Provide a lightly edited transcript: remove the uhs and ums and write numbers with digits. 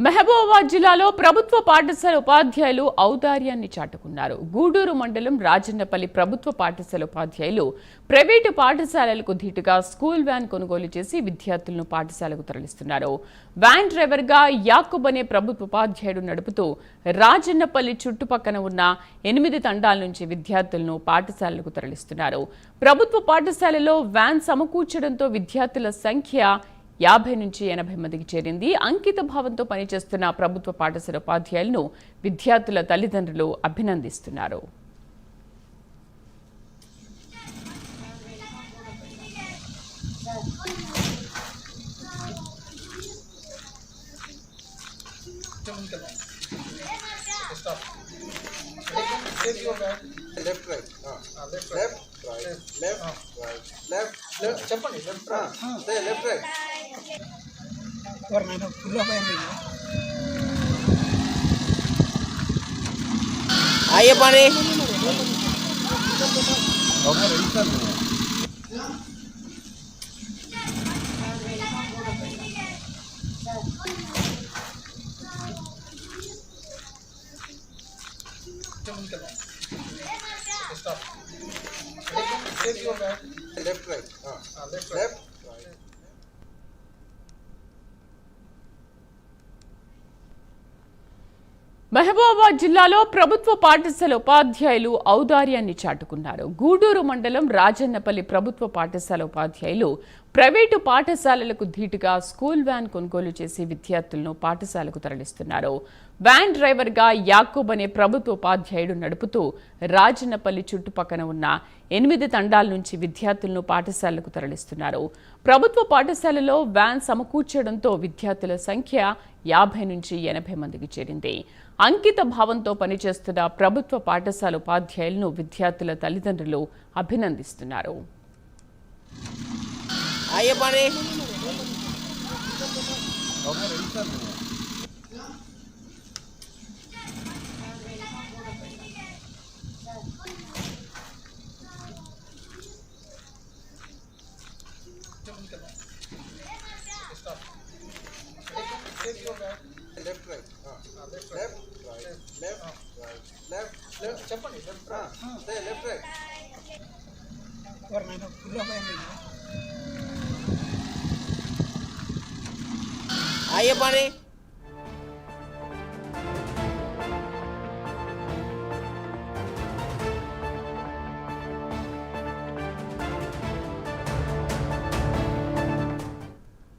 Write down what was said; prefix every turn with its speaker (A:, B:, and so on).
A: మహబూబాబాద్ జిల్లాలో ప్రభుత్వ పాఠశాల ఉపాధ్యాయులు ఔదార్యాన్ని చాటుకున్నారు. గూడూరు మండలం రాజన్నపల్లి ప్రభుత్వ పాఠశాల ఉపాధ్యాయులు ప్రైవేటు పాఠశాలలకు ధీటుగా స్కూల్ వ్యాన్ కొనుగోలు చేసి విద్యార్థులను పాఠశాలకు తరలిస్తున్నారు. వ్యాన్ డ్రైవర్గా యాకూబ్ అనే ప్రభుత్వ ఉపాధ్యాయుడు నడుపుతూ రాజన్నపల్లి చుట్టుపక్కన ఉన్న 8 తండాల నుంచి విద్యార్థులను పాఠశాలలకు తరలిస్తున్నారు. ప్రభుత్వ పాఠశాలలో వ్యాన్ సమకూర్చడంతో విద్యార్థుల సంఖ్య 50 నుంచి 80 మందికి చేరింది. అంకిత భావంతో పనిచేస్తున్న ప్రభుత్వ పాఠశాల ఉపాధ్యాయులను విద్యార్థుల తల్లిదండ్రులు అభినందిస్తున్నారు.
B: చెప్పండి లెఫ్ట్ రైట్ आइए पानी लेफ्ट राइट लेफ्ट
A: మహబూబాబాద్ జిల్లాలో ప్రభుత్వ పాఠశాల ఉపాధ్యాయులు ఔదార్యాన్ని చాటుకున్నారు. గూడూరు మండలం రాజన్నపల్లి ప్రభుత్వ పాఠశాల ఉపాధ్యాయులు ప్రైవేటు పాఠశాలలకు ధీటుగా స్కూల్ వ్యాన్ కొనుగోలు చేసి విద్యార్థులను పాఠశాలకు తరలిస్తున్నారు. వ్యాన్ డ్రైవర్గా యాకూబ్ అనే ప్రభుత్వ ఉపాధ్యాయుడు నడుపుతూ రాజన్నపల్లి చుట్టుపక్కన ఉన్న 8 తండాల నుంచి విద్యార్థులను పాఠశాలకు తరలిస్తున్నారు. ప్రభుత్వ పాఠశాలలో వ్యాన్ సమకూర్చడంతో విద్యార్థుల సంఖ్య 50 నుంచి 80 మందికి చేరింది. అంకిత భావంతో పనిచేస్తున్న ప్రభుత్వ పాఠశాల ఉపాధ్యాయులను విద్యార్థుల తల్లిదండ్రులు అభినందిస్తున్నారు.
B: आइए पानी लेफ्ट राइट लेफ्ट చెప్పండి लेफ्ट राइट आइए पानी